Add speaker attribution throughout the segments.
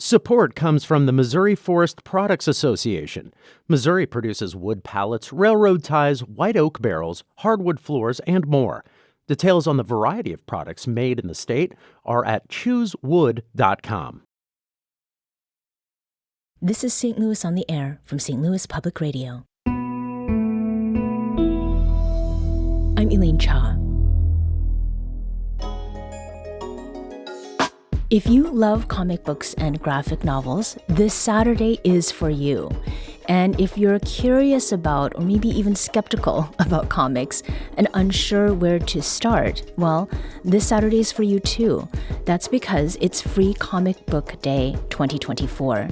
Speaker 1: Support comes from the Missouri Forest Products Association. Missouri produces wood pallets, railroad ties, white oak barrels, hardwood floors, and more. Details on the variety of products made in the state are at choosewood.com.
Speaker 2: This is St. Louis on the Air from St. Louis Public Radio. I'm Elaine Cha. If you love comic books and graphic novels, this Saturday is for you. And if you're curious about, or maybe even skeptical about comics and unsure where to start, well, this Saturday is for you too. That's because it's Free Comic Book Day 2024.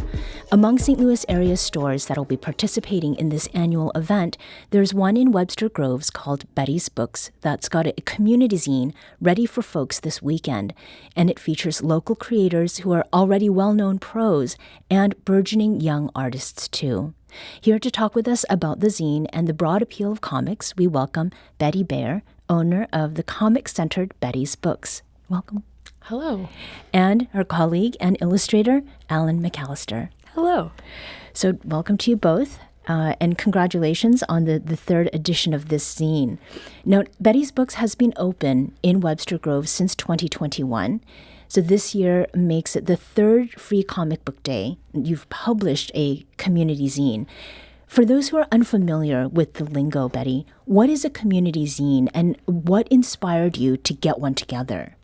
Speaker 2: Among St. Louis area stores that will be participating in this annual event, there's one in Webster Groves called Betty's Books that's got a community zine ready for folks this weekend. And it features local creators who are already well-known pros and burgeoning young artists too. Here to talk with us about the zine and the broad appeal of comics, we welcome Betty Baer, owner of the comic-centered Betty's Books. Welcome.
Speaker 3: Hello.
Speaker 2: And her colleague and illustrator, Alain McAlister.
Speaker 3: Hello.
Speaker 2: So welcome to you both, and congratulations on the third edition of this zine. Now, Betty's Books has been open in Webster Groves since 2021. So this year makes it the third Free Comic Book Day. You've published a community zine. For those who are unfamiliar with the lingo, Betty, what is a community zine and what inspired you to get one together?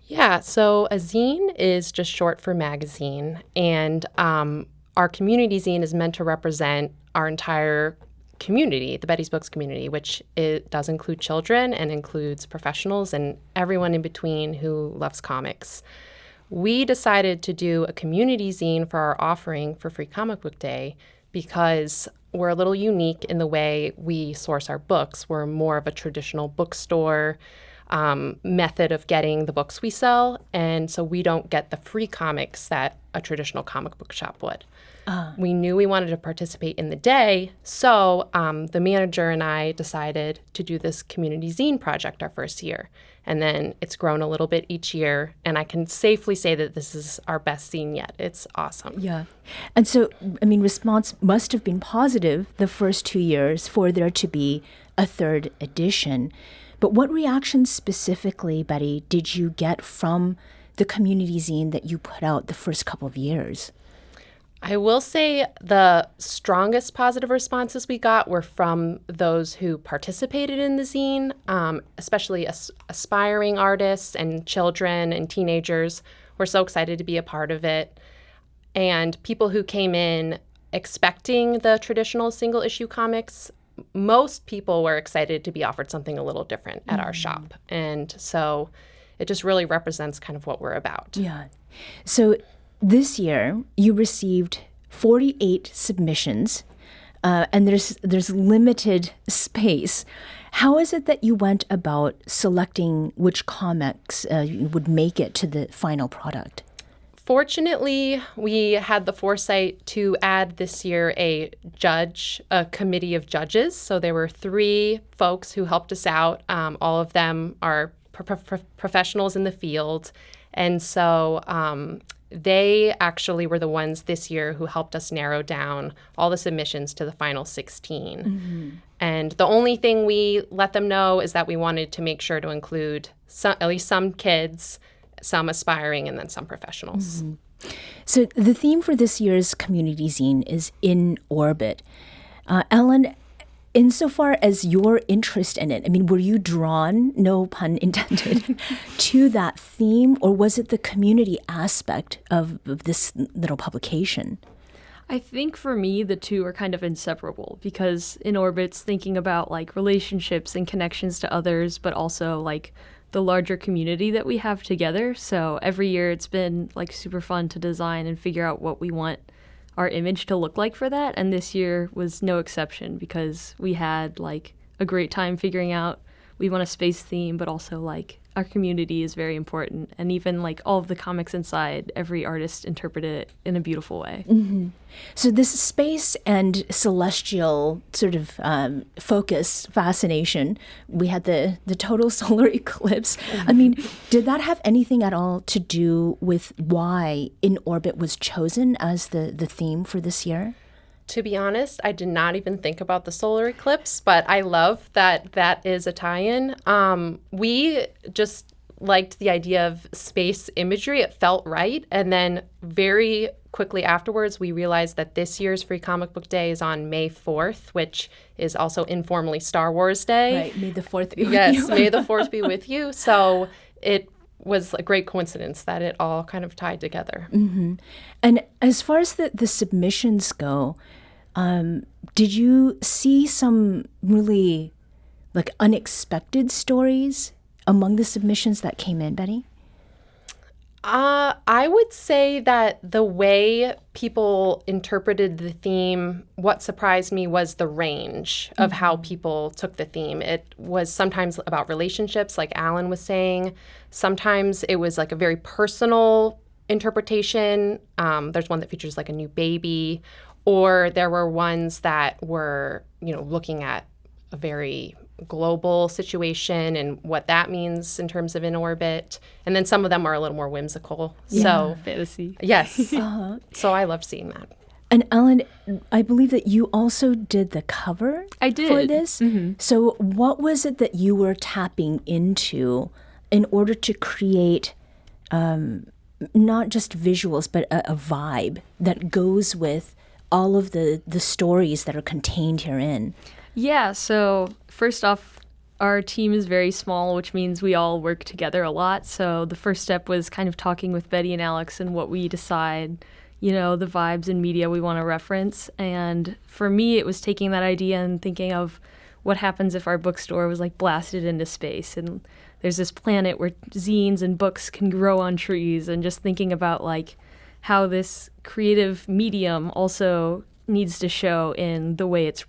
Speaker 3: Yeah, so a zine is just short for magazine, and our community zine is meant to represent our entire community, the Betty's Books community, which it does include children and includes professionals and everyone in between who loves comics. We decided to do a community zine for our offering for Free Comic Book Day because we're a little unique in the way we source our books. We're more of a traditional bookstore method of getting the books we sell, and so we don't get the free comics that a traditional comic book shop would. We knew we wanted to participate in the day, so the manager and I decided to do this community zine project our first year. And then it's grown a little bit each year, and I can safely say that this is our best zine yet. It's awesome.
Speaker 2: Yeah. And so, I mean, response must have been positive the first 2 years for there to be a third edition. But what reactions specifically, Betty, did you get from the community zine that you put out the first couple of years?
Speaker 3: I will say the strongest positive responses we got were from those who participated in the zine, especially aspiring artists and children and teenagers were so excited to be a part of it. And people who came in expecting the traditional single-issue comics, most people were excited to be offered something a little different at our shop. And so it just really represents kind of what we're about.
Speaker 2: Yeah. So this year, you received 48 submissions, and there's limited space. How is it that you went about selecting which comics would make it to the final product?
Speaker 3: Fortunately, we had the foresight to add this year a committee of judges. So there were 3 folks who helped us out. All of them are professionals in the field. And so they actually were the ones this year who helped us narrow down all the submissions to the final 16. Mm-hmm. And the only thing we let them know is that we wanted to make sure to include at least some kids, some aspiring, and then some professionals.
Speaker 2: Mm-hmm. So the theme for this year's community zine is In Orbit. Ellen, insofar as your interest in it, I mean, were you drawn, no pun intended, to that theme, or was it the community aspect of this little publication?
Speaker 4: I think for me, the two are kind of inseparable because In Orbit's thinking about like relationships and connections to others, but also like the larger community that we have together. So every year it's been like super fun to design and figure out what we want our image to look like for that. And this year was no exception because we had like a great time figuring out we want a space theme, but also like our community is very important. And even like all of the comics inside, every artist interpreted it in a beautiful way.
Speaker 2: Mm-hmm. So this space and celestial sort of focus, fascination, we had the total solar eclipse. Mm-hmm. I mean, did that have anything at all to do with why In Orbit was chosen as the theme for this year?
Speaker 3: To be honest, I did not even think about the solar eclipse, but I love that that is a tie-in. We just liked the idea of space imagery. It felt right. And then very quickly afterwards, we realized that this year's Free Comic Book Day is on May 4th, which is also informally Star Wars Day.
Speaker 2: Right, May the 4th be with you.
Speaker 3: Yes, May the 4th be with you. So it was a great coincidence that it all kind of tied together.
Speaker 2: Mm-hmm. And as far as the submissions go, did you see some really like unexpected stories among the submissions that came in, Betty?
Speaker 3: I would say that the way people interpreted the theme, what surprised me was the range of how people took the theme. It was sometimes about relationships, like Alan was saying. Sometimes it was like a very personal interpretation. There's one that features like a new baby, or there were ones that were, looking at a very global situation and what that means in terms of In Orbit. And then some of them are a little more whimsical.
Speaker 2: Yeah.
Speaker 3: So
Speaker 4: fantasy.
Speaker 3: Yes. So I loved seeing that.
Speaker 2: And Ellen, I believe that you also did the cover
Speaker 4: I did.
Speaker 2: For this.
Speaker 4: Mm-hmm.
Speaker 2: So what was it that you were tapping into in order to create not just visuals, but a vibe that goes with all of the stories that are contained herein?
Speaker 4: Yeah, so first off, our team is very small, which means we all work together a lot. So the first step was kind of talking with Betty and Alex and what we decide, the vibes and media we want to reference. And for me, it was taking that idea and thinking of what happens if our bookstore was like blasted into space. And there's this planet where zines and books can grow on trees, and just thinking about like how this creative medium also needs to show in the way it's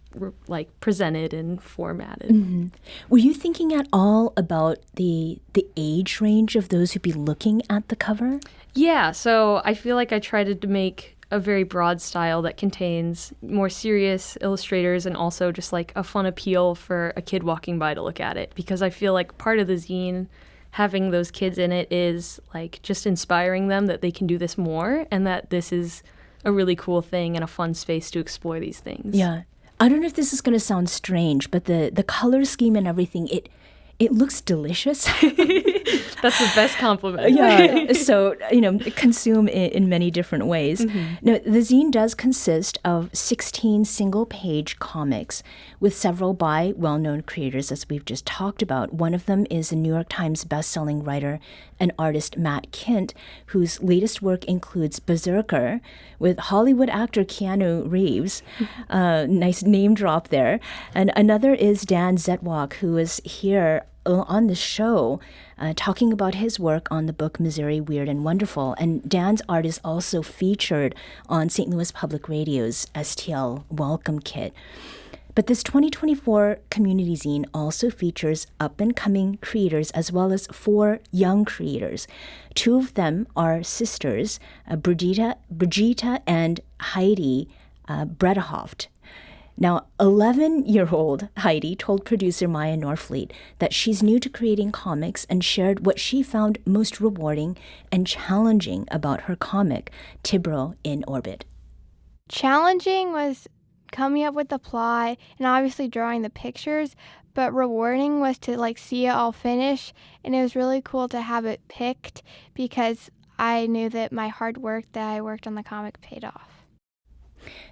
Speaker 4: like presented and formatted.
Speaker 2: Mm-hmm. Were you thinking at all about the age range of those who'd be looking at the cover?
Speaker 4: Yeah, so I feel like I tried to make a very broad style that contains more serious illustrators and also just like a fun appeal for a kid walking by to look at it, because I feel like part of the zine, having those kids in it, is like just inspiring them that they can do this more and that this is a really cool thing and a fun space to explore these things.
Speaker 2: Yeah. I don't know if this is going to sound strange, but the color scheme and everything, it looks delicious.
Speaker 4: That's the best compliment.
Speaker 2: Yeah. So, consume in many different ways. Mm-hmm. Now, the zine does consist of 16 single-page comics with several by well-known creators, as we've just talked about. One of them is the New York Times bestselling writer and artist Matt Kint, whose latest work includes Berserker with Hollywood actor Keanu Reeves. Nice name drop there. And another is Dan Zetwak, who is here on the show talking about his work on the book Missouri Weird and Wonderful. And Dan's art is also featured on St. Louis Public Radio's STL Welcome Kit. But this 2024 community zine also features up-and-coming creators as well as 4 young creators. 2 of them are sisters, Brigitta and Heidi Bredehoft. Now, 11-year-old Heidi told producer Maya Norfleet that she's new to creating comics and shared what she found most rewarding and challenging about her comic, Tibro in Orbit.
Speaker 5: Challenging was coming up with the plot and obviously drawing the pictures, but rewarding was to see it all finish, and it was really cool to have it picked because I knew that my hard work that I worked on the comic paid off.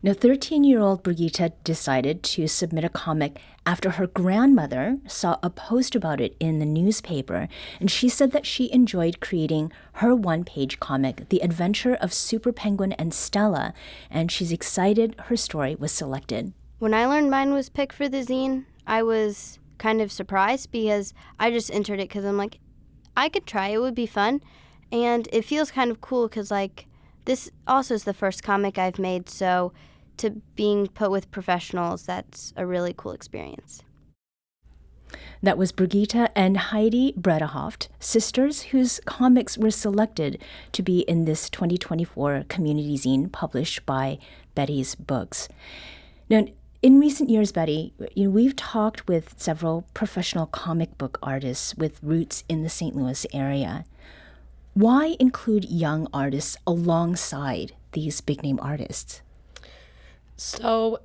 Speaker 2: Now, 13-year-old Brigitta decided to submit a comic after her grandmother saw a post about it in the newspaper, and she said that she enjoyed creating her one-page comic, The Adventure of Super Penguin and Stella, and she's excited her story was selected.
Speaker 6: When I learned mine was picked for the zine, I was kind of surprised because I just entered it because I'm like, I could try, it would be fun, and it feels kind of cool because this also is the first comic I've made, so to being put with professionals, that's a really cool experience.
Speaker 2: That was Brigitte and Heidi Bredehoft, sisters whose comics were selected to be in this 2024 community zine published by Betty's Books. Now, in recent years, Betty, we've talked with several professional comic book artists with roots in the St. Louis area. Why include young artists alongside these big-name artists?
Speaker 3: So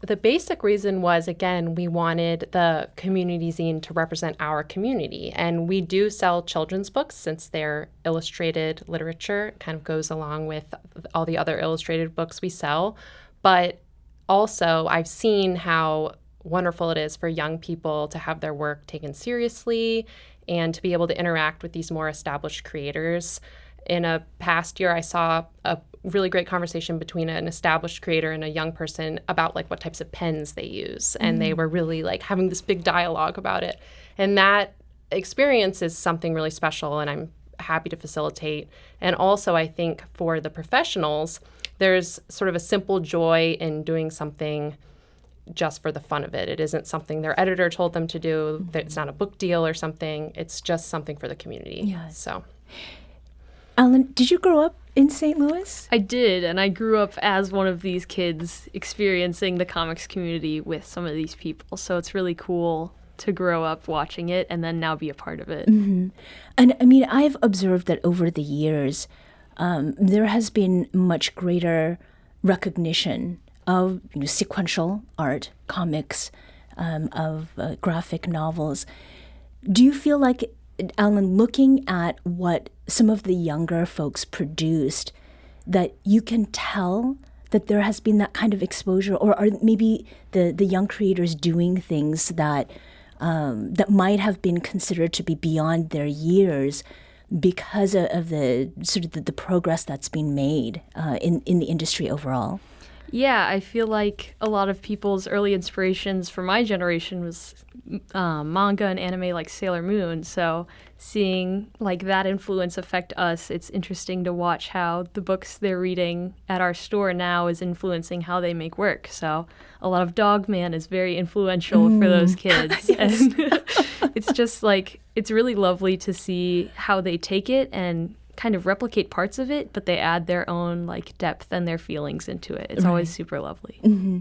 Speaker 3: the basic reason was, again, we wanted the community zine to represent our community. And we do sell children's books since they're illustrated literature. It kind of goes along with all the other illustrated books we sell. But also, I've seen how wonderful it is for young people to have their work taken seriously and to be able to interact with these more established creators. In a past year, I saw a really great conversation between an established creator and a young person about like what types of pens they use. And they were really like having this big dialogue about it. And that experience is something really special, and I'm happy to facilitate. And also, I think for the professionals, there's sort of a simple joy in doing something just for the fun of it. It isn't something their editor told them to do. It's not a book deal or something. It's just something for the community.
Speaker 2: Yeah.
Speaker 3: So,
Speaker 2: Alan, did you grow up in St. Louis?
Speaker 4: I did, and I grew up as one of these kids experiencing the comics community with some of these people. So it's really cool to grow up watching it and then now be a part of it.
Speaker 2: Mm-hmm. And I mean, I've observed that over the years, there has been much greater recognition of sequential art, comics, of graphic novels. Do you feel like, Alan, looking at what some of the younger folks produced, that you can tell that there has been that kind of exposure, or are maybe the young creators doing things that that might have been considered to be beyond their years because of the sort of the progress that's been made in the industry overall?
Speaker 4: Yeah, I feel like a lot of people's early inspirations for my generation was manga and anime like Sailor Moon. So seeing like that influence affect us, it's interesting to watch how the books they're reading at our store now is influencing how they make work. So a lot of Dogman is very influential for those kids.
Speaker 2: Yes.
Speaker 4: And it's just like, it's really lovely to see how they take it and kind of replicate parts of it, but they add their own like depth and their feelings into it. It's always super lovely.
Speaker 2: Mm-hmm.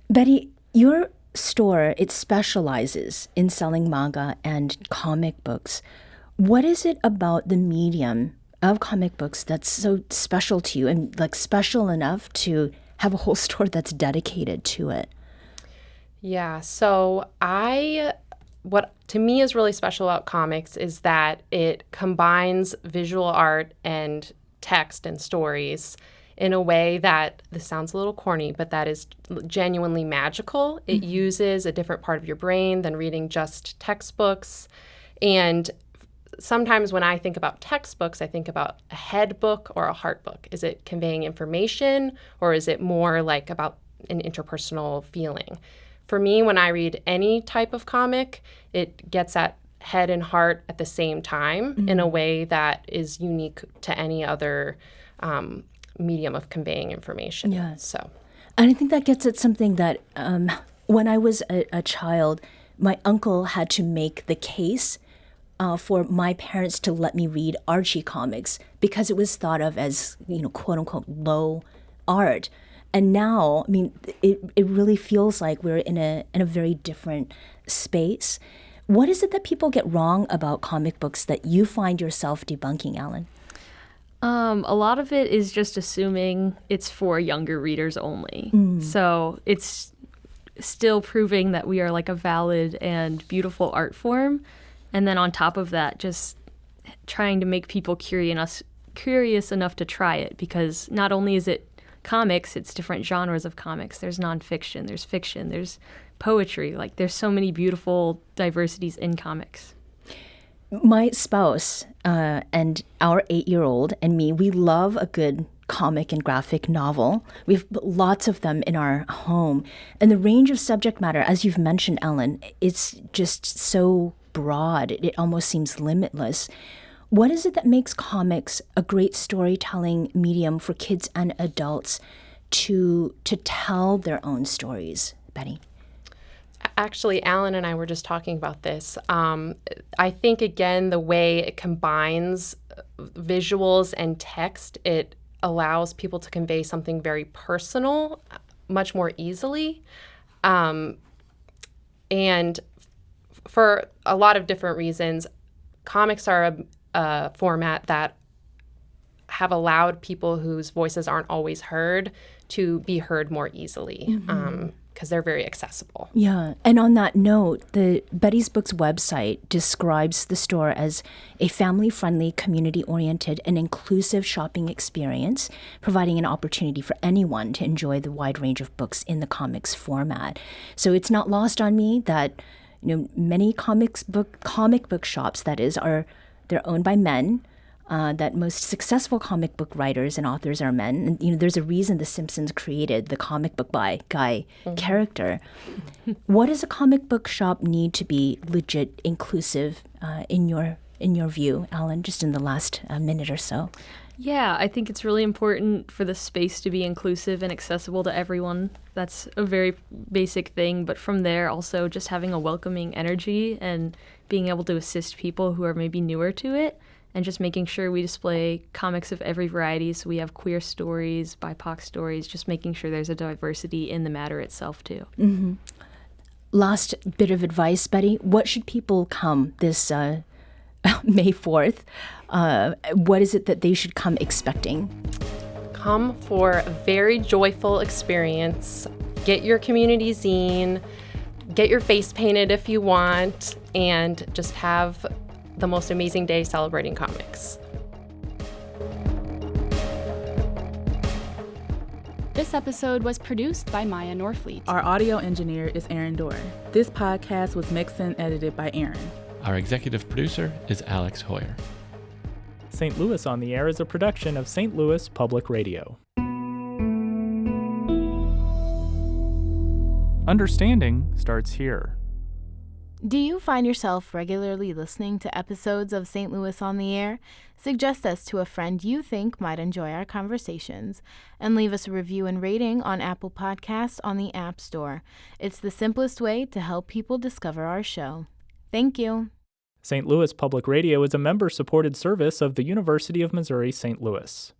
Speaker 2: Betty, your store, it specializes in selling manga and comic books. What is it about the medium of comic books that's so special to you, and like special enough to have a whole store that's dedicated to it?
Speaker 3: Yeah, so what to me is really special about comics is that it combines visual art and text and stories in a way that, this sounds a little corny, but that is genuinely magical. It uses a different part of your brain than reading just textbooks. And sometimes when I think about textbooks, I think about a head book or a heart book. Is it conveying information, or is it more like about an interpersonal feeling? For me, when I read any type of comic, it gets at head and heart at the same time in a way that is unique to any other medium of conveying information.
Speaker 2: Yeah.
Speaker 3: So,
Speaker 2: and I think that gets at something that when I was a child, my uncle had to make the case for my parents to let me read Archie comics because it was thought of as, quote unquote, low art. And now, I mean, it really feels like we're in a very different space. What is it that people get wrong about comic books that you find yourself debunking, Alan?
Speaker 4: A lot of it is just assuming it's for younger readers only. So it's still proving that we are like a valid and beautiful art form. And then on top of that, just trying to make people curious enough to try it, because not only is it comics, it's different genres of comics. There's nonfiction, there's fiction, there's poetry. Like, there's so many beautiful diversities in comics.
Speaker 2: My spouse and our 8-year-old and me, we love a good comic and graphic novel. We have lots of them in our home. And the range of subject matter, as you've mentioned, Ellen, it's just so broad. It almost seems limitless. What is it that makes comics a great storytelling medium for kids and adults to tell their own stories, Betty?
Speaker 3: Actually, Alan and I were just talking about this. I think, again, the way it combines visuals and text, it allows people to convey something very personal much more easily. And for a lot of different reasons, comics are a format that have allowed people whose voices aren't always heard to be heard more easily, because they're very accessible.
Speaker 2: Yeah, and on that note, the Betty's Books website describes the store as a family-friendly, community-oriented, and inclusive shopping experience, providing an opportunity for anyone to enjoy the wide range of books in the comics format. So it's not lost on me that many comic book shops, that is, they're owned by men. That most successful comic book writers and authors are men. And, there's a reason The Simpsons created the comic book guy character. What does a comic book shop need to be legit inclusive in your view, Alan, just in the last minute or so?
Speaker 4: Yeah, I think it's really important for the space to be inclusive and accessible to everyone. That's a very basic thing. But from there, also just having a welcoming energy and being able to assist people who are maybe newer to it. And just making sure we display comics of every variety. So we have queer stories, BIPOC stories, just making sure there's a diversity in the matter itself, too.
Speaker 2: Mm-hmm. Last bit of advice, Betty. What should people come this May 4th? What is it that they should come expecting?
Speaker 3: Come for a very joyful experience. Get your community zine. Get your face painted if you want. And just have the most amazing day celebrating comics.
Speaker 7: This episode was produced by Maya Norfleet.
Speaker 8: Our audio engineer is Aaron Dorr. This podcast was mixed and edited by Aaron.
Speaker 9: Our executive producer is Alex Hoyer.
Speaker 10: St. Louis on the Air is a production of St. Louis Public Radio. Understanding starts here.
Speaker 11: Do you find yourself regularly listening to episodes of St. Louis on the Air? Suggest us to a friend you think might enjoy our conversations, and leave us a review and rating on Apple Podcasts on the App Store. It's the simplest way to help people discover our show. Thank you.
Speaker 10: St. Louis Public Radio is a member-supported service of the University of Missouri St. Louis.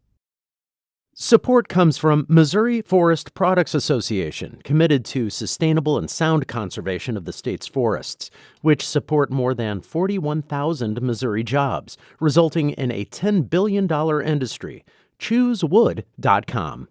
Speaker 1: Support comes from Missouri Forest Products Association, committed to sustainable and sound conservation of the state's forests, which support more than 41,000 Missouri jobs, resulting in a $10 billion industry. ChooseWood.com.